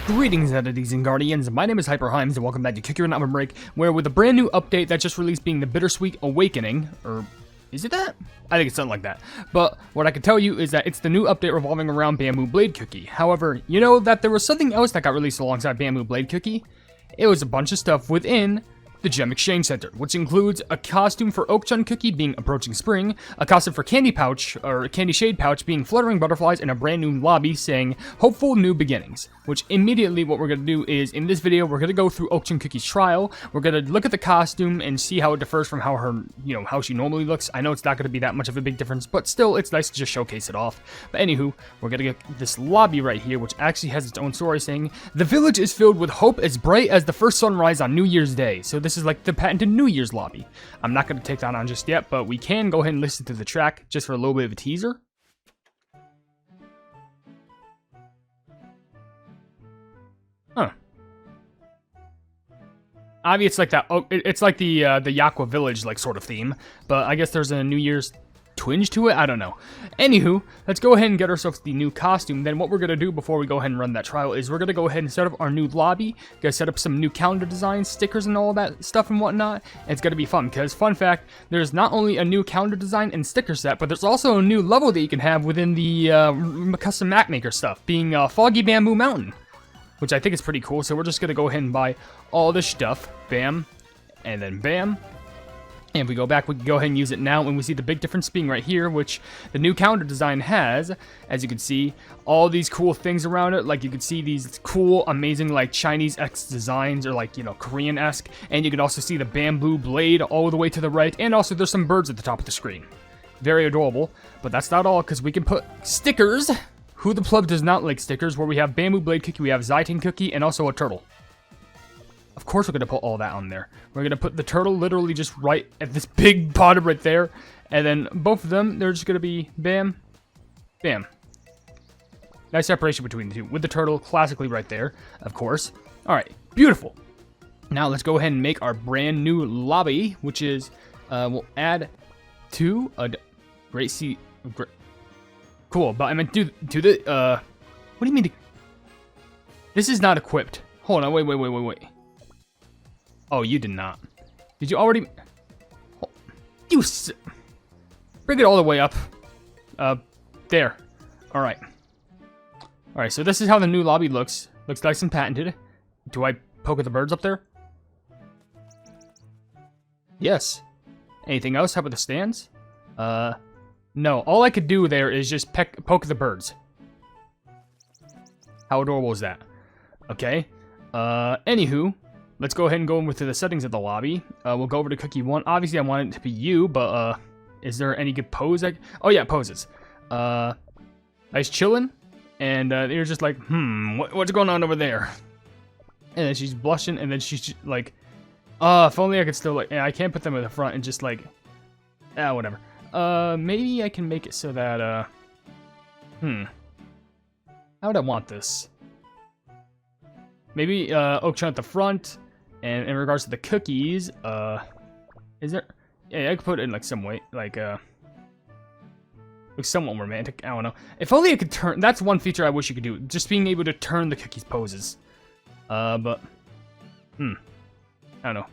Greetings, entities and guardians. My name is HyperHimes, and welcome back to Kick Your OvenBreak, where with a brand new update that just released being the Bittersweet Awakening, or is it that? I think it's something like that. But what I can tell you is that it's the new update revolving around Bamboo Blade Cookie. However, you know that there was something else that got released alongside Bamboo Blade Cookie? It was a bunch of stuff within the Gem Exchange Center, which includes a costume for Okchun Cookie being Approaching Spring, a costume for Candy Pouch, or Candy Shade Pouch being Fluttering Butterflies, and a brand new lobby saying Hopeful New Beginnings. Which immediately what we're going to do is, in this video, we're going to go through Okchun Cookie's trial. We're going to look at the costume and see how it differs from how her, how she normally looks. I know it's not going to be that much of a big difference, but still, it's nice to just showcase it off. But anywho, we're going to get this lobby right here, which actually has its own story saying, the village is filled with hope as bright as the first sunrise on New Year's Day. So this is like the patented New Year's lobby. I'm not going to take that on just yet, but we can go ahead and listen to the track just for a little bit of a teaser. Huh. Obviously, it's like that. Oh, it's like the Yakwa Village like sort of theme, but I guess there's a New Year's twinge to it. I don't know. Anywho, let's go ahead and get ourselves the new costume. Then what we're gonna do before we go ahead and run that trial is we're gonna go ahead and set up our new lobby. Gonna set up some new calendar designs, stickers, and all that stuff and whatnot. And it's gonna be fun because, fun fact, there's not only a new calendar design and sticker set, but there's also a new level that you can have within the custom map maker stuff, being Foggy Bamboo Mountain, which I think is pretty cool. So we're just going to go ahead and buy all this stuff. Bam. And then bam. And if we go back, we can go ahead and use it now. And we see the big difference being right here, which the new calendar design has, as you can see, all these cool things around it. Like you can see these cool, amazing, like Chinese-esque designs, or like, Korean-esque. And you can also see the bamboo blade all the way to the right. And also there's some birds at the top of the screen. Very adorable. But that's not all, because we can put stickers. Who the Plug does not like stickers, where we have Bamboo Blade Cookie, we have Zaitin Cookie, and also a turtle. Of course we're going to put all that on there. We're going to put the turtle literally just right at this big bottom right there. And then both of them, they're just going to be bam, bam. Nice separation between the two. With the turtle classically right there, of course. Alright, beautiful. Now let's go ahead and make our brand new lobby, which is, we'll add to a Great Sea... Cool, but I meant to the, what do you mean this is not equipped. Hold on, wait. Oh, you did not. Did you already? Bring it all the way up. There. Alright. Alright, so this is how the new lobby looks. Looks nice and patented. Do I poke at the birds up there? Yes. Anything else? How about the stands? No, all I could do there is just poke the birds. How adorable is that? Okay. Anywho, let's go ahead and go into the settings of the lobby. We'll go over to Cookie 1. Obviously, I want it to be you, but, is there any good pose? Oh, yeah, poses. Nice chillin'. And, you're just like, what's going on over there? And then she's blushing, and then she's like, if only I could still, like, I can't put them in the front and just, like, whatever. Maybe I can make it so that, how would I want this? Maybe, Okchun at the front, and in regards to the cookies, is there, yeah, I could put it in, like, some way, like, looks somewhat romantic, I don't know. If only I could turn, that's one feature I wish you could do, just being able to turn the cookies' poses. But, I don't know.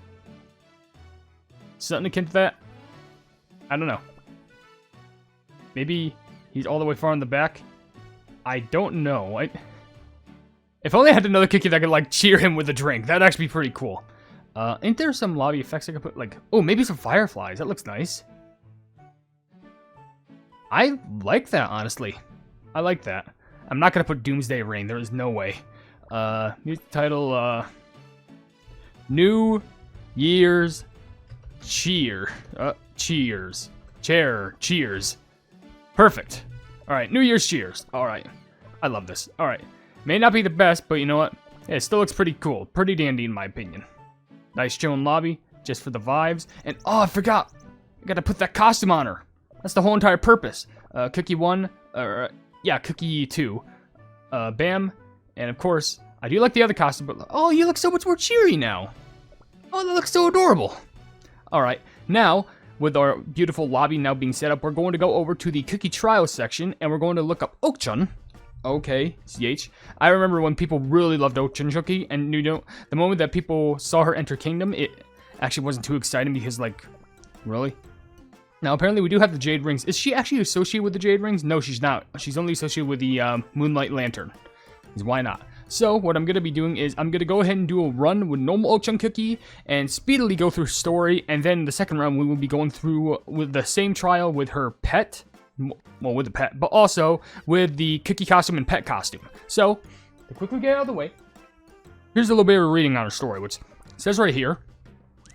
Something akin to that? I don't know. Maybe he's all the way far in the back. I don't know. If only I had another cookie that could, like, cheer him with a drink. That'd actually be pretty cool. Ain't there some lobby effects I could put, like... Oh, maybe some fireflies. That looks nice. I like that, honestly. I like that. I'm not gonna put Doomsday Rain. There is no way. New title, New Year's Cheer. Cheers. Cheers. Perfect. Alright, New Year's cheers. Alright. I love this. Alright. May not be the best, but you know what? Yeah, it still looks pretty cool. Pretty dandy in my opinion. Nice chillin' lobby, just for the vibes. And, oh, I forgot. I gotta put that costume on her. That's the whole entire purpose. Cookie 1, yeah, Cookie 2. Bam. And of course, I do like the other costume, but, oh, you look so much more cheery now. Oh, that looks so adorable. Alright, now, with our beautiful lobby now being set up, we're going to go over to the cookie trial section, and we're going to look up Okchun. Okay, CH. I remember when people really loved Okchun Cookie, and you know, the moment that people saw her enter Kingdom, it actually wasn't too exciting because, like, really? Now, apparently we do have the Jade Rings. Is she actually associated with the Jade Rings? No, she's not. She's only associated with the Moonlight Lantern. Because why not? So, what I'm going to be doing is, I'm going to go ahead and do a run with normal Okchun Cookie, and speedily go through story, and then the second round we will be going through with the same trial with her pet. Well, with the pet, but also with the cookie costume and pet costume. So, to quickly get out of the way, here's a little bit of a reading on her story, which says right here,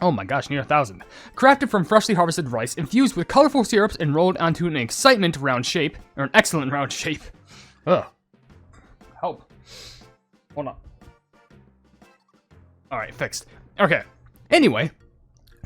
oh my gosh, near 1,000. Crafted from freshly harvested rice, infused with colorful syrups, and rolled onto an excitement round shape, or an excellent round shape. Ugh. Help. Hold on. Alright, fixed. Okay. Anyway,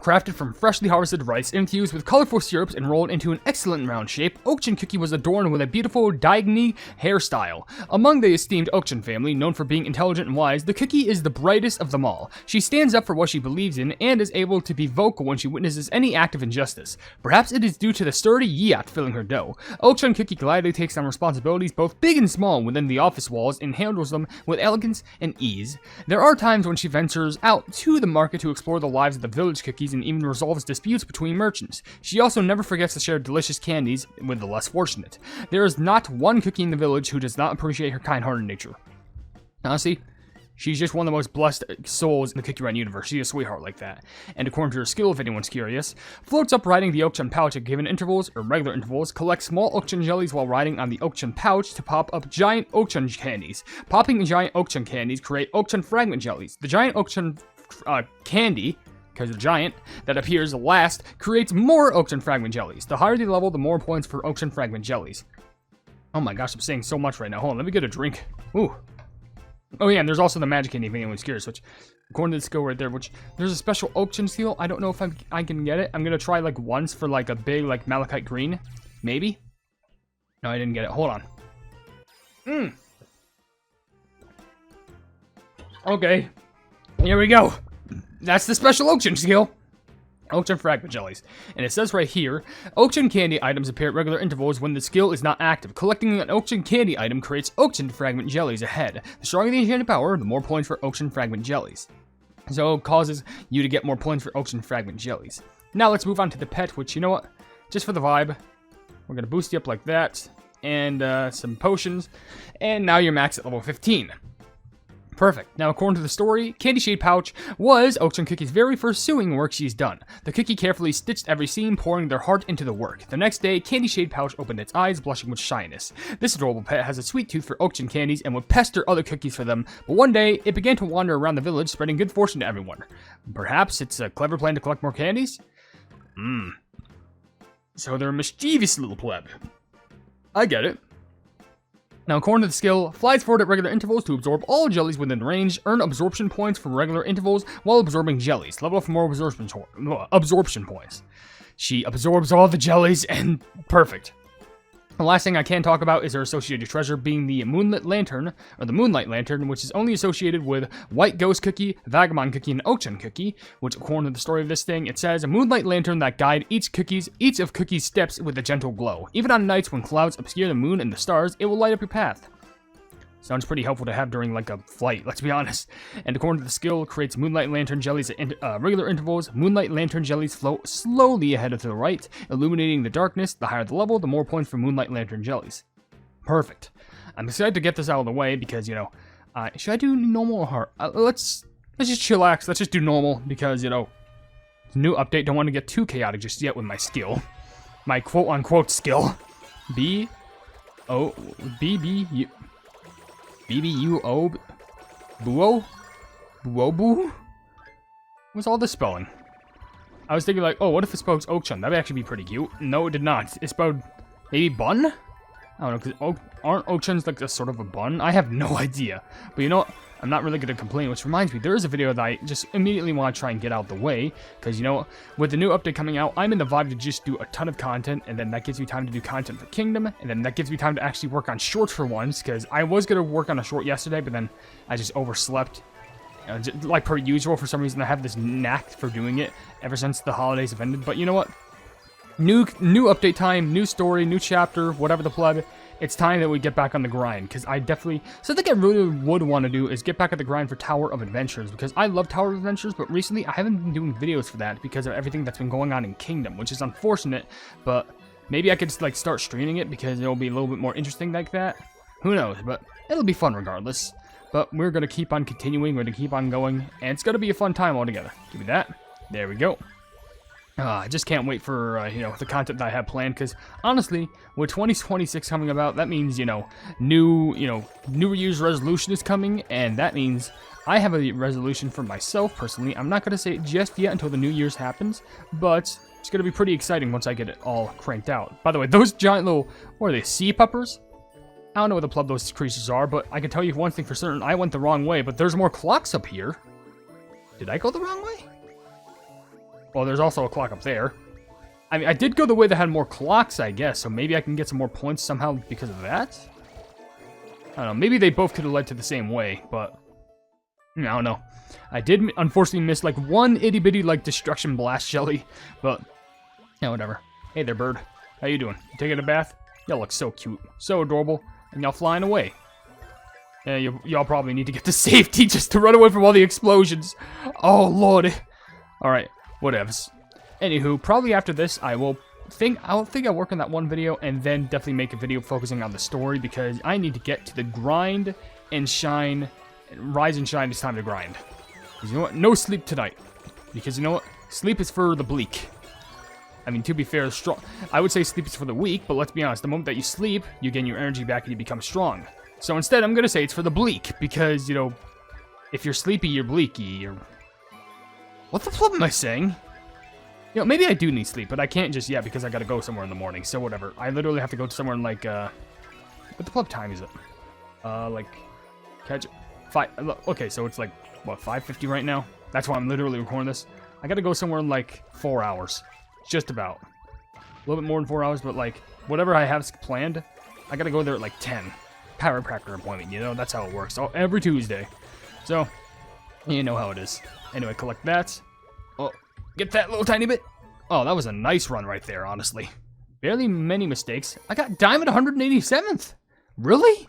crafted from freshly harvested rice, infused with colorful syrups, and rolled into an excellent round shape, Okchun Cookie was adorned with a beautiful Daigni hairstyle. Among the esteemed Okchun family, known for being intelligent and wise, the cookie is the brightest of them all. She stands up for what she believes in, and is able to be vocal when she witnesses any act of injustice. Perhaps it is due to the sturdy yacht filling her dough. Okchun Cookie gladly takes on responsibilities both big and small within the office walls, and handles them with elegance and ease. There are times when she ventures out to the market to explore the lives of the village cookies, and even resolves disputes between merchants. She also never forgets to share delicious candies with the less fortunate. There is not one cookie in the village who does not appreciate her kind-hearted nature. Honestly, she's just one of the most blessed souls in the Cookie Run universe. She's a sweetheart like that. And according to her skill, if anyone's curious, floats up riding the Okchun pouch at given intervals, or regular intervals, collects small Okchun jellies while riding on the Okchun pouch to pop up giant Okchun candies. Popping giant Okchun candies create Okchun fragment jellies. The giant Okchun candy, because the giant that appears last creates more Okchun fragment jellies. The higher the level, the more points for Okchun fragment jellies. Oh my gosh, I'm saying so much right now. Hold on, let me get a drink. Ooh. Oh yeah, and there's also the magic candy if anyone's curious, which, according to the skill right there, which, there's a special Okchun skill. I don't know if I can get it. I'm gonna try like once for like a big like malachite green. Maybe? No, I didn't get it. Hold on. Okay. Here we go. That's the special Okchun skill. Okchun fragment jellies. And it says right here, Okchun candy items appear at regular intervals when the skill is not active. Collecting an Okchun candy item creates Okchun fragment jellies ahead. The stronger the enchanted power, the more points for Okchun fragment jellies. So it causes you to get more points for Okchun fragment jellies. Now let's move on to the pet, which, you know what? Just for the vibe, we're going to boost you up like that. And some potions. And now you're max at level 15. Perfect. Now, according to the story, Candy Shade Pouch was Okchun Cookie's very first sewing work she's done. The cookie carefully stitched every seam, pouring their heart into the work. The next day, Candy Shade Pouch opened its eyes, blushing with shyness. This adorable pet has a sweet tooth for Okchun candies and would pester other cookies for them, but one day, it began to wander around the village, spreading good fortune to everyone. Perhaps it's a clever plan to collect more candies? So they're a mischievous little pleb. I get it. Now, according to the skill, flies forward at regular intervals to absorb all jellies within range, earn absorption points from regular intervals while absorbing jellies. Level up for more absorption points. She absorbs all the jellies and perfect. The last thing I can talk about is her associated treasure being the Moonlit Lantern, or the Moonlight Lantern, which is only associated with White Ghost Cookie, Vagabond Cookie, and Okchun Cookie, which, according to the story of this thing, it says, a moonlight lantern that guide each of Cookie's steps with a gentle glow. Even on nights when clouds obscure the moon and the stars, it will light up your path. Sounds pretty helpful to have during, like, a flight, let's be honest. And according to the skill, creates Moonlight Lantern jellies at regular intervals. Moonlight Lantern jellies float slowly ahead to the right, illuminating the darkness. The higher the level, the more points for Moonlight Lantern jellies. Perfect. I'm excited to get this out of the way because, you know, should I do normal or hard? Let's just chillax. Let's just do normal because, you know, new update. Don't want to get too chaotic just yet with my skill. My quote-unquote skill. B-O-B-B-U... B-B-U-O... Buo? Buobu? What's all this spelling? I was thinking like, oh, what if it spells Okchun? That would actually be pretty cute. No, it did not. It spelled maybe bun? I don't know, because aren't Okchuns like a sort of a bun? I have no idea. But you know what? I'm not really going to complain, which reminds me, there is a video that I just immediately want to try and get out the way, because, you know, with the new update coming out, I'm in the vibe to just do a ton of content, and then that gives me time to do content for Kingdom, and then that gives me time to actually work on shorts for once, because I was going to work on a short yesterday, but then I just overslept. Just, like per usual, for some reason, I have this knack for doing it ever since the holidays have ended, but you know what? New update time, new story, new chapter, whatever the pleb. it's time that we get back on the grind, because I definitely, something I really would want to do is get back at the grind for Tower of Adventures, because I love Tower of Adventures, but recently I haven't been doing videos for that because of everything that's been going on in Kingdom, which is unfortunate, but maybe I could like start streaming it because it'll be a little bit more interesting like that. Who knows, but it'll be fun regardless. But we're going to keep on continuing, we're going to keep on going, and it's going to be a fun time altogether. Give me that. There we go. I just can't wait for, the content that I have planned, because honestly, with 2026 coming about, that means, New Year's resolution is coming, and that means I have a resolution for myself, personally. I'm not going to say it just yet until the New Year's happens, but it's going to be pretty exciting once I get it all cranked out. By the way, those giant little, what are they, sea puppers? I don't know what the plug those creatures are, but I can tell you one thing for certain, I went the wrong way, but there's more clocks up here. Did I go the wrong way? Well, there's also a clock up there. I mean, I did go the way that had more clocks, I guess, so maybe I can get some more points somehow because of that? I don't know, maybe they both could have led to the same way, but I don't know. I did unfortunately miss like one itty-bitty like destruction blast jelly, but yeah, whatever. Hey there, bird. How you doing? You taking a bath? Y'all look so cute, so adorable, and y'all flying away. Y'all probably need to get to safety just to run away from all the explosions. Oh, lord. Alright. Whatevs. Anywho, probably after this, I'll work on that one video and then definitely make a video focusing on the story because I need to get to the grind and shine. Rise and shine, it's time to grind. Because you know what? No sleep tonight. Because you know what? Sleep is for the bleak. I mean, to be fair, I would say sleep is for the weak, but let's be honest. The moment that you sleep, you gain your energy back and you become strong. So instead, I'm going to say it's for the bleak because, if you're sleepy, you're bleaky. What the flip am I saying? Maybe I do need sleep, but I can't just yet because I gotta go somewhere in the morning, so whatever. I literally have to go to somewhere in like, what the flip time is it? Okay, so it's like, what, 5:50 right now? That's why I'm literally recording this. I gotta go somewhere in like 4 hours. Just about. A little bit more than 4 hours, but like, whatever I have planned, I gotta go there at like 10. Chiropractor appointment, that's how it works. So every Tuesday. So, you know how it is. Anyway, collect that. Oh, get that little tiny bit. Oh, that was a nice run right there, honestly. Barely many mistakes. I got diamond 187th. Really?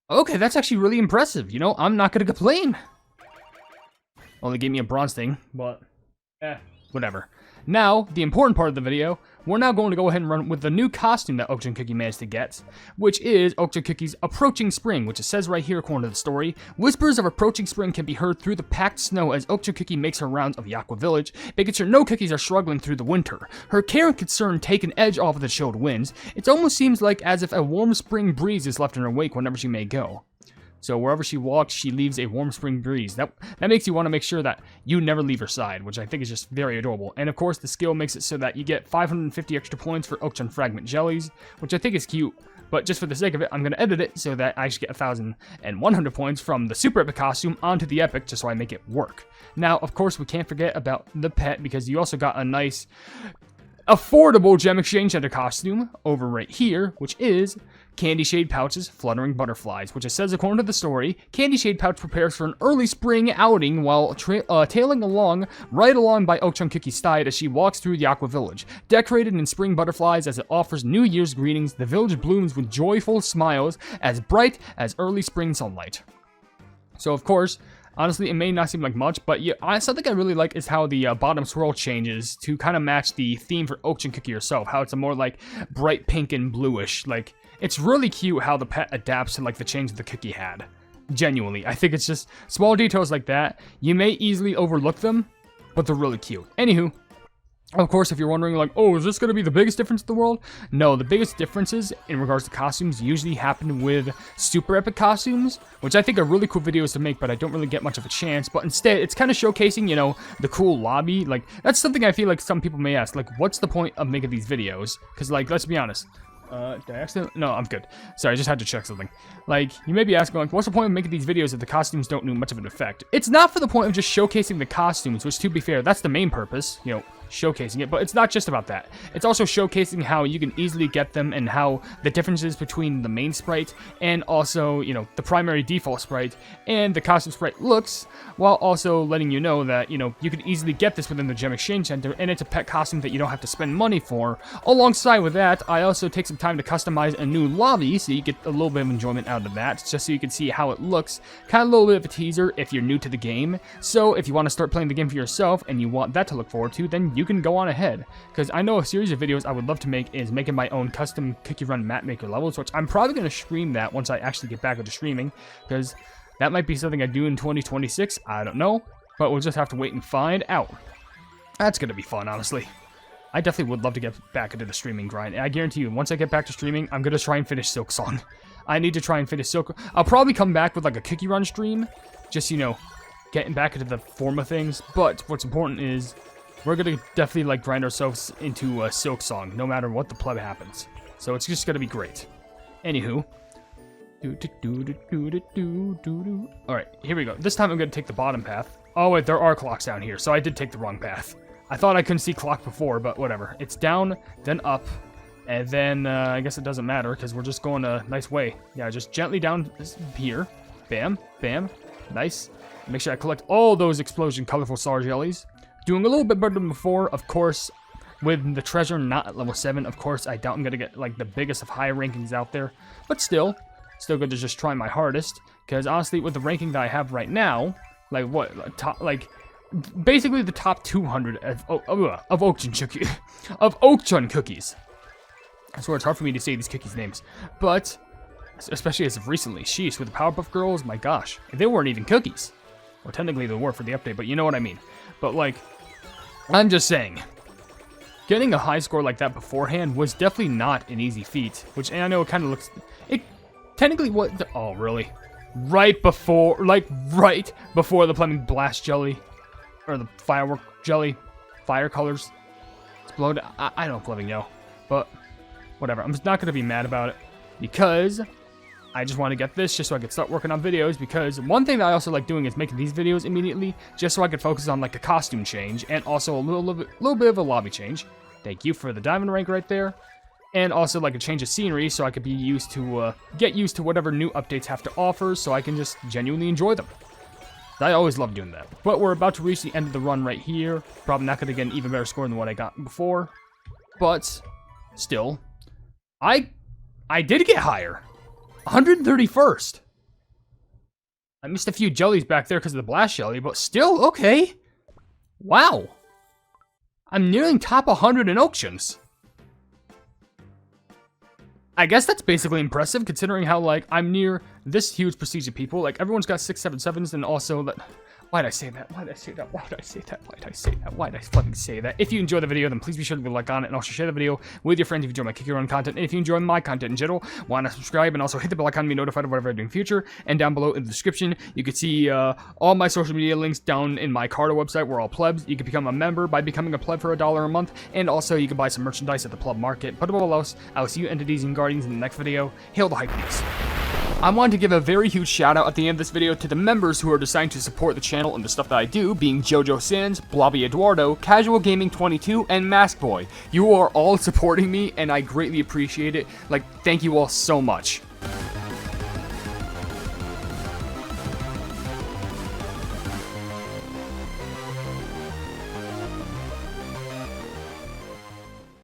Okay, that's actually really impressive. I'm not going to complain. Only gave me a bronze thing, but whatever. Now, the important part of the video, we're now going to go ahead and run with the new costume that Okchun Cookie managed to get, which is Okchun Cookie's Approaching Spring, which it says right here according to the story. Whispers of approaching spring can be heard through the packed snow as Okchun Cookie makes her rounds of Yakwa Village, making sure no cookies are struggling through the winter. Her care and concern take an edge off of the chilled winds. It almost seems like as if a warm spring breeze is left in her wake whenever she may go. So wherever she walks, she leaves a warm spring breeze. That makes you want to make sure that you never leave her side, which I think is just very adorable. And of course, the skill makes it so that you get 550 extra points for Okchun Fragment Jellies, which I think is cute. But just for the sake of it, I'm going to edit it so that I actually get 1,100 points from the Super Epic costume onto the Epic, just so I make it work. Now, of course, we can't forget about the pet, because you also got a nice, affordable Gem Exchange Center costume over right here, which is Candy Shade Pouch's Fluttering Butterflies, which it says according to the story, Candy Shade Pouch prepares for an early spring outing while tailing along by Okchun Cookie's side as she walks through Yakwa Village. Decorated in spring butterflies as it offers New Year's greetings, the village blooms with joyful smiles as bright as early spring sunlight. So of course, honestly, it may not seem like much, but something I really like is how the bottom swirl changes to kind of match the theme for Okchun Cookie herself, how it's a more like bright pink and bluish, like it's really cute how the pet adapts to like the change the cookie had. Genuinely, I think it's just small details like that. You may easily overlook them, but they're really cute. Anywho, of course, if you're wondering like, oh, is this going to be the biggest difference in the world? No, the biggest differences in regards to costumes usually happen with Super Epic costumes, which I think are really cool videos to make, but I don't really get much of a chance. But instead, it's kind of showcasing, the cool lobby. Like, that's something I feel like some people may ask, like, what's the point of making these videos? Because, like, let's be honest. Did I accidentally? No, I'm good. Sorry, I just had to check something. Like, you may be asking, like, what's the point of making these videos if the costumes don't do much of an effect? It's not for the point of just showcasing the costumes, which, to be fair, that's the main purpose. showcasing it. But it's not just about that. It's also showcasing how you can easily get them and how the differences between the main sprite and also, you know, the primary default sprite and the costume sprite looks, while also letting you know that, you know, you can easily get this within the Gem Exchange Center, and it's a pet costume that you don't have to spend money for. Alongside with that, I also take some time to customize a new lobby, so you get a little bit of enjoyment out of that, just so you can see how it looks. Kind of a little bit of a teaser if you're new to the game. So if you want to start playing the game for yourself and you want that to look forward to, then you can go on ahead. Because I know a series of videos I would love to make is making my own custom cookie run map maker levels, which I'm probably going to stream that once I actually get back into streaming, because that might be something I do in 2026. I don't know, but we'll just have to wait and find out. That's going to be fun, honestly. I definitely would love to get back into the streaming grind. And I guarantee you, once I get back to streaming, I'm going to try and finish Silk Song. I need to try and finish Silk. I'll probably come back with like a cookie run stream, just, you know, getting back into the form of things. But what's important is we're going to definitely like grind ourselves into Silk Song, no matter what the pleb happens. So it's just going to be great. Anywho. Alright, here we go. This time I'm going to take the bottom path. Oh wait, there are clocks down here, so I did take the wrong path. I thought I couldn't see clock before, but whatever. It's down, then up, and then I guess it doesn't matter because we're just going a nice way. Yeah, just gently down here. Bam, bam, nice. Make sure I collect all those explosion colorful star jellies. Doing a little bit better than before, of course. With the treasure not at level 7, of course, I doubt I'm going to get like the biggest of high rankings out there. But still good to just try my hardest. Because honestly, with the ranking that I have right now, like what, top, like basically the top 200 of Okchun cookies. I swear it's hard for me to say these cookies' names. But, especially as of recently, sheesh, with the Powerpuff Girls, my gosh, they weren't even cookies. Well, technically they were for the update, but you know what I mean. But like, I'm just saying, getting a high score like that beforehand was definitely not an easy feat. Which, and I know it kind of looks, it technically was, oh really? Right before the Flaming Blast Jelly, or the Firework Jelly, Fire Colors, explode. I don't bloody know, but whatever. I'm just not gonna be mad about it because I just want to get this just so I can start working on videos. Because one thing that I also like doing is making these videos immediately, just so I could focus on like a costume change and also a little bit of a lobby change. Thank you for the diamond rank right there. And also like a change of scenery so I could be used to, get used to whatever new updates have to offer so I can just genuinely enjoy them. I always love doing that. But we're about to reach the end of the run right here. Probably not going to get an even better score than what I got before. But, still, I did get higher. 131st. I missed a few jellies back there because of the blast jelly, but still, okay. Wow. I'm nearing top 100 in Okchuns. I guess that's basically impressive considering how, like, I'm near this huge prestige of people. Like, everyone's got 6, 7, 7s, and also that. Why'd I say that? Why'd I say that? Why'd I say that? Why'd I say that? Why'd I fucking say that? If you enjoyed the video, then please be sure to leave a like on it and also share the video with your friends if you enjoy my Cookie Run content. And if you enjoy my content in general, why not subscribe and also hit the bell icon to be notified of whatever I do in the future. And down below in the description, you can see all my social media links down in my Cardo website. We're all plebs. You can become a member by becoming a pleb for $1 a month. And also, you can buy some merchandise at the pleb market. But above all else, I will see you entities and guardians in the next video. Hail the Hypenese. I wanted to give a very huge shout out at the end of this video to the members who are deciding to support the channel and the stuff that I do, being Jojo Sins, Blobby Eduardo, Casual Gaming 22, and Mask Boy. You are all supporting me and I greatly appreciate it. Like, thank you all so much.